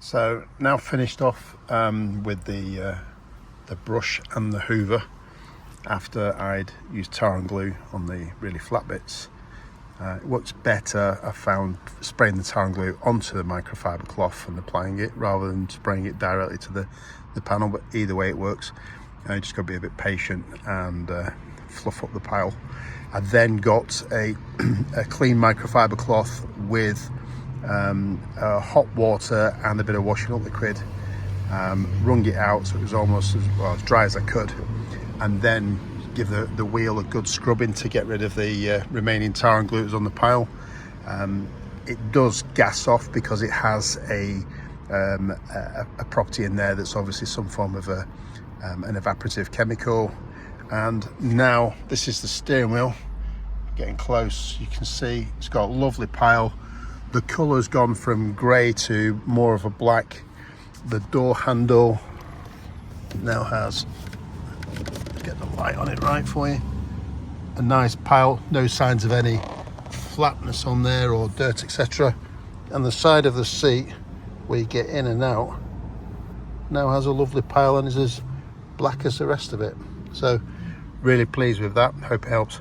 So now finished off with the brush and the hoover after I'd used tar and glue on the really flat bits. It works better, I found, spraying the tar and glue onto the microfiber cloth and applying it rather than spraying it directly to the panel, but either way it works. You just got to be a bit patient and fluff up the pile. I then got a clean microfiber cloth with hot water and a bit of washing up liquid, wrung it out so it was almost as dry as I could, and then give the wheel a good scrubbing to get rid of the remaining tar and glue that was on the pile. It does gas off because it has a property in there that's obviously some form of an evaporative chemical. And now this is the steering wheel. Getting close, you can see it's got a lovely pile. The colour's gone from grey to more of a black. The door handle now has, get the light on it right for you, a nice pile, no signs of any flatness on there or dirt, etc. And the side of the seat where you get in and out now has a lovely pile and is as black as the rest of it. So really pleased with that, hope it helps.